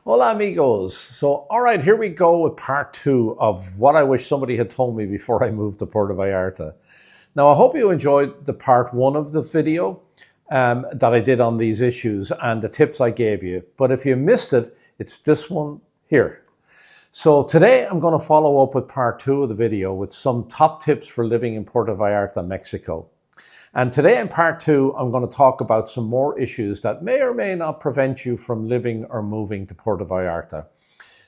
Hola amigos. So, all right, here we go with part two of what I wish somebody had told me before I moved to Puerto Vallarta. Now, I hope you enjoyed the part one of the video that I did on these issues and the tips I gave you. But if you missed it, it's this one here. So today I'm going to follow up with part two of the video with some top tips for living in Puerto Vallarta, Mexico. And today in part two, I'm going to talk about some more issues that may or may not prevent you from living or moving to Puerto Vallarta.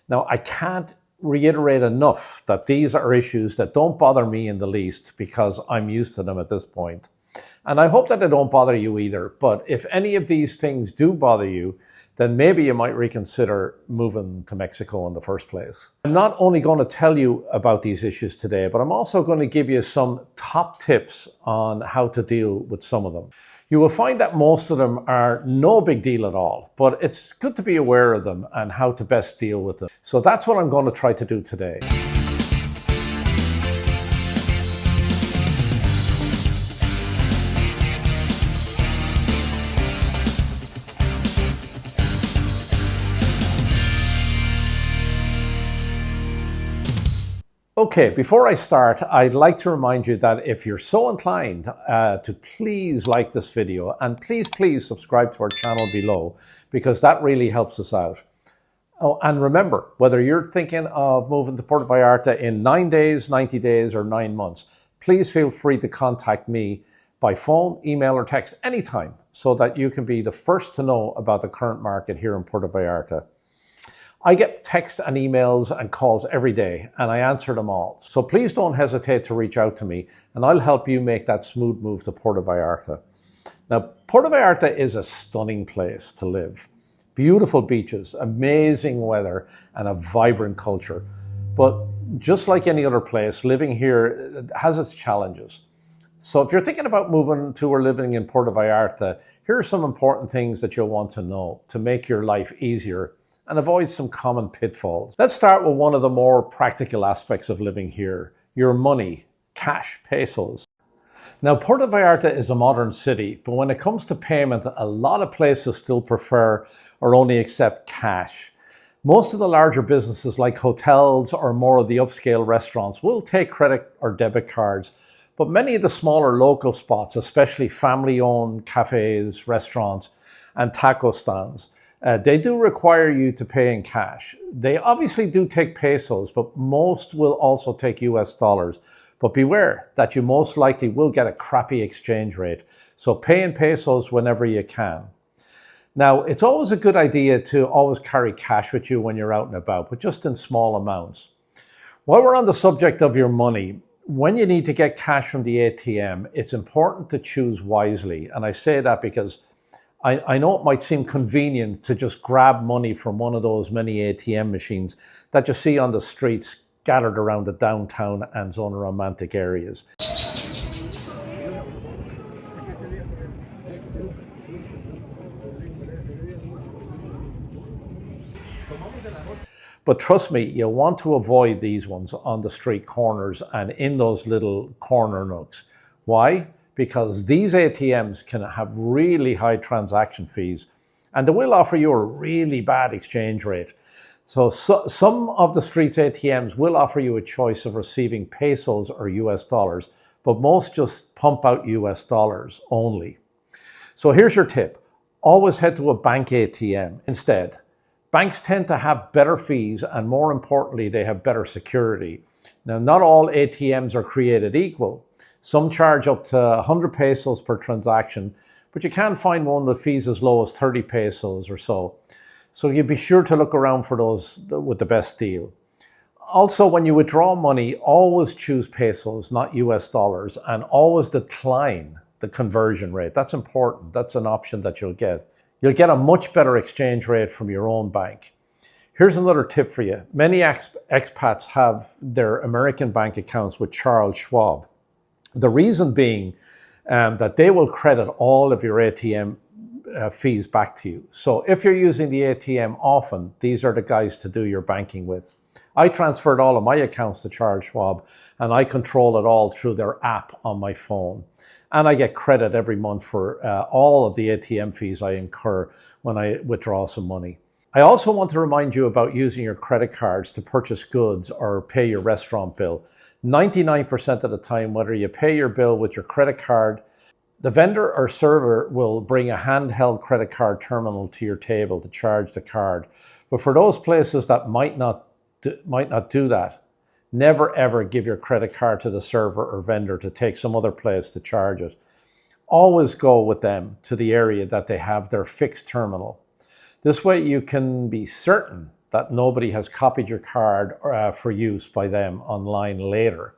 Now, I can't reiterate enough that these are issues that don't bother me in the least because I'm used to them at this point. And I hope that they don't bother you either. But if any of these things do bother you, then maybe you might reconsider moving to Mexico in the first place. I'm not only going to tell you about these issues today, but I'm also going to give you some top tips on how to deal with some of them. You will find that most of them are no big deal at all, but it's good to be aware of them and how to best deal with them. So that's what I'm going to try to do today. Okay, before I start, I'd like to remind you that if you're so inclined to please like this video and please subscribe to our channel below because that really helps us out. Oh, and remember, whether you're thinking of moving to Puerto Vallarta in 9 days, 90 days, or 9 months, please feel free to contact me by phone, email, or text anytime so that you can be the first to know about the current market here in Puerto Vallarta. I get texts and emails and calls every day, and I answer them all. So please don't hesitate to reach out to me, and I'll help you make that smooth move to Puerto Vallarta. Now, Puerto Vallarta is a stunning place to live. Beautiful beaches, amazing weather, and a vibrant culture. But just like any other place, living here has its challenges. So if you're thinking about moving to or living in Puerto Vallarta, here are some important things that you'll want to know to make your life easier and avoid some common pitfalls. Let's start with one of the more practical aspects of living here, your money, cash, pesos. Now, Puerto Vallarta is a modern city, but when it comes to payment, a lot of places still prefer or only accept cash. Most of the larger businesses like hotels or more of the upscale restaurants will take credit or debit cards, but many of the smaller local spots, especially family-owned cafes, restaurants, and taco stands, they do require you to pay in cash. They obviously do take pesos, but most will also take US dollars. But beware that you most likely will get a crappy exchange rate. So pay in pesos whenever you can. Now, it's always a good idea to always carry cash with you when you're out and about, but just in small amounts. While we're on the subject of your money, when you need to get cash from the ATM, it's important to choose wisely. And I say that because I know it might seem convenient to just grab money from one of those many ATM machines that you see on the streets scattered around the downtown and zone romantic areas. But trust me, you'll want to avoid these ones on the street corners and in those little corner nooks. Why? Because these ATMs can have really high transaction fees and they will offer you a really bad exchange rate. So some of the street's ATMs will offer you a choice of receiving pesos or US dollars, but most just pump out US dollars only. So here's your tip. Always head to a bank ATM instead. Banks tend to have better fees and more importantly, they have better security. Now, not all ATMs are created equal. Some charge up to 100 pesos per transaction, but you can find one with fees as low as 30 pesos or so. So you be sure to look around for those with the best deal. Also, when you withdraw money, always choose pesos, not US dollars, and always decline the conversion rate. That's important. That's an option that you'll get. You'll get a much better exchange rate from your own bank. Here's another tip for you. Many expats have their American bank accounts with Schwab. The reason being that they will credit all of your ATM fees back to you. So if you're using the ATM often, these are the guys to do your banking with. I transferred all of my accounts to Schwab and I control it all through their app on my phone. And I get credit every month for all of the ATM fees I incur when I withdraw some money. I also want to remind you about using your credit cards to purchase goods or pay your restaurant bill. 99% of the time, whether you pay your bill with your credit card, the vendor or server will bring a handheld credit card terminal to your table to charge the card. But for those places that might not do that, never ever give your credit card to the server or vendor to take some other place to charge it. Always go with them to the area that they have their fixed terminal. This way you can be certain that nobody has copied your card for use by them online later.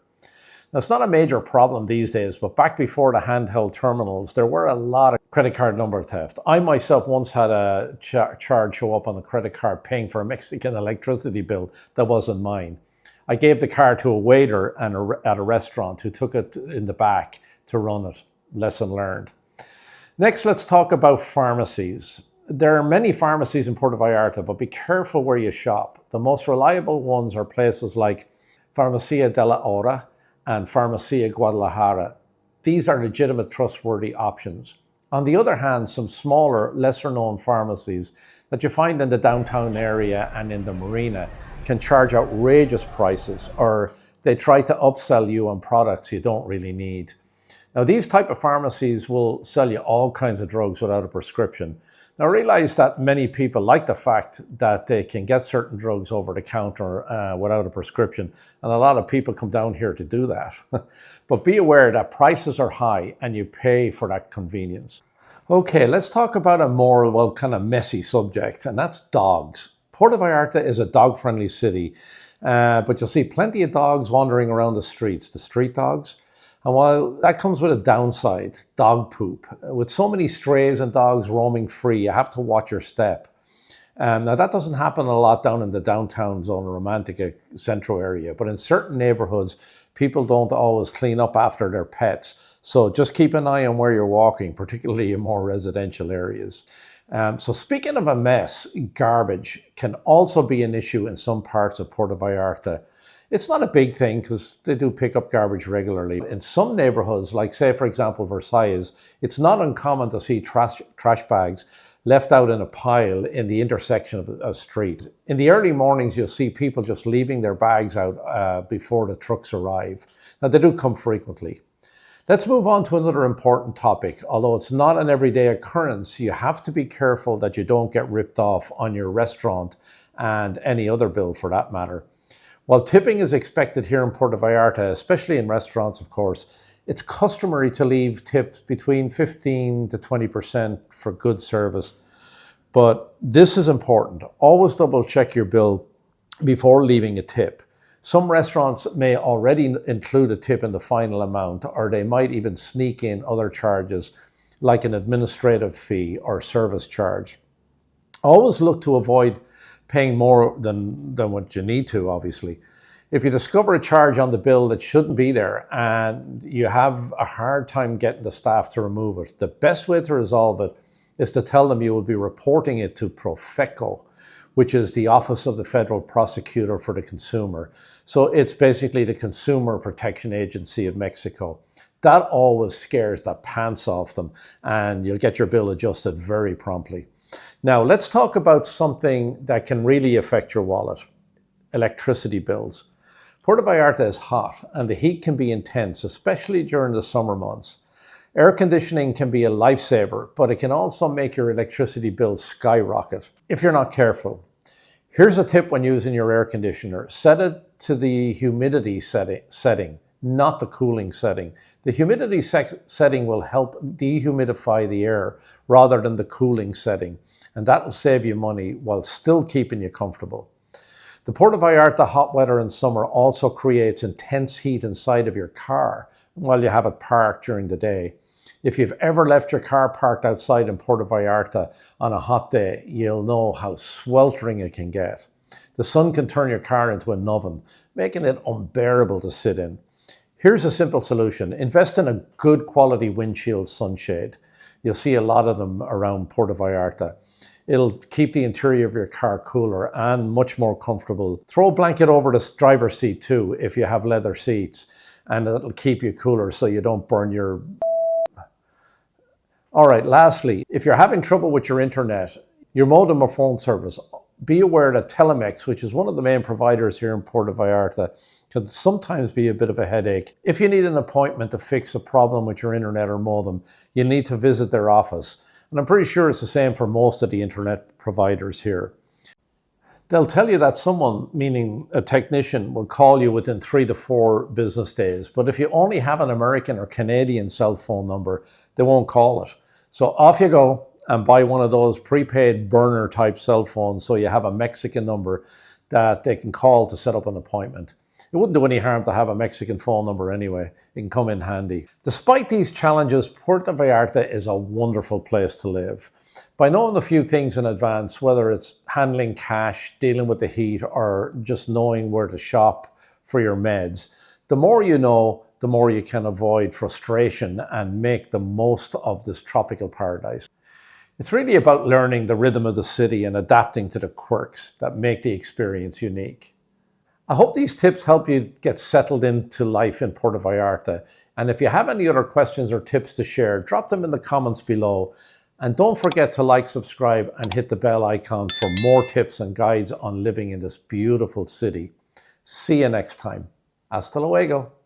Now, it's not a major problem these days, but back before the handheld terminals, there were a lot of credit card number theft. I myself once had a charge show up on the credit card paying for a Mexican electricity bill that wasn't mine. I gave the card to a waiter at a restaurant who took it in the back to run it. Lesson learned. Next, let's talk about pharmacies. There are many pharmacies in Puerto Vallarta, but be careful where you shop. The most reliable ones are places like Farmacia de la Hora and Pharmacia Guadalajara. These are legitimate, trustworthy options. On the other hand, some smaller, lesser-known pharmacies that you find in the downtown area and in the marina can charge outrageous prices, or they try to upsell you on products you don't really need. Now, these type of pharmacies will sell you all kinds of drugs without a prescription. Now, realize that many people like the fact that they can get certain drugs over the counter without a prescription, and a lot of people come down here to do that. But be aware that prices are high and you pay for that convenience. Okay, let's talk about a more, well, kind of messy subject, and that's dogs. Puerto Vallarta is a dog-friendly city, but you'll see plenty of dogs wandering around the streets, the street dogs. And while that comes with a downside, dog poop, with so many strays and dogs roaming free, you have to watch your step. Now, that doesn't happen a lot down in the downtown zone, romantic central area, but in certain neighborhoods, people don't always clean up after their pets. So just keep an eye on where you're walking, particularly in more residential areas. So speaking of a mess, garbage can also be an issue in some parts of Puerto Vallarta. It's not a big thing because they do pick up garbage regularly. In some neighborhoods, like say, for example, Versailles, it's not uncommon to see trash bags left out in a pile in the intersection of a street. In the early mornings, you'll see people just leaving their bags out before the trucks arrive. Now, they do come frequently. Let's move on to another important topic. Although it's not an everyday occurrence, you have to be careful that you don't get ripped off on your restaurant and any other bill for that matter. While tipping is expected here in Puerto Vallarta, especially in restaurants, of course, it's customary to leave tips between 15 to 20% for good service. But this is important. Always double check your bill before leaving a tip. Some restaurants may already include a tip in the final amount, or they might even sneak in other charges like an administrative fee or service charge. Always look to avoid paying more than what you need to, obviously. If you discover a charge on the bill that shouldn't be there and you have a hard time getting the staff to remove it, the best way to resolve it is to tell them you will be reporting it to Profeco, which is the Office of the Federal Prosecutor for the Consumer. So it's basically the Consumer Protection Agency of Mexico. That always scares the pants off them, and you'll get your bill adjusted very promptly. Now, let's talk about something that can really affect your wallet: electricity bills. Puerto Vallarta is hot, and the heat can be intense, especially during the summer months. Air conditioning can be a lifesaver, but it can also make your electricity bill skyrocket if you're not careful. Here's a tip when using your air conditioner: set it to the humidity setting, not the cooling setting. The humidity setting will help dehumidify the air rather than the cooling setting, and that will save you money while still keeping you comfortable. The Puerto Vallarta hot weather in summer also creates intense heat inside of your car while you have it parked during the day. If you've ever left your car parked outside in Puerto Vallarta on a hot day, you'll know how sweltering it can get. The sun can turn your car into an oven, making it unbearable to sit in. Here's a simple solution: invest in a good quality windshield sunshade. You'll see a lot of them around Puerto Vallarta. It'll keep the interior of your car cooler and much more comfortable. Throw a blanket over the driver's seat too if you have leather seats, and it'll keep you cooler so you don't burn your... All right, lastly, if you're having trouble with your internet, your modem or phone service, be aware that Telemex, which is one of the main providers here in Puerto Vallarta, can sometimes be a bit of a headache. If you need an appointment to fix a problem with your internet or modem, you need to visit their office. And I'm pretty sure it's the same for most of the internet providers here. They'll tell you that someone, meaning a technician, will call you within 3 to 4 business days. But if you only have an American or Canadian cell phone number, they won't call it. So off you go and buy one of those prepaid burner type cell phones so you have a Mexican number that they can call to set up an appointment. It wouldn't do any harm to have a Mexican phone number anyway. It can come in handy. Despite these challenges, Puerto Vallarta is a wonderful place to live. By knowing a few things in advance, whether it's handling cash, dealing with the heat, or just knowing where to shop for your meds, the more you know, the more you can avoid frustration and make the most of this tropical paradise. It's really about learning the rhythm of the city and adapting to the quirks that make the experience unique. I hope these tips help you get settled into life in Puerto Vallarta. And if you have any other questions or tips to share, drop them in the comments below. And don't forget to like, subscribe, and hit the bell icon for more tips and guides on living in this beautiful city. See you next time. Hasta luego.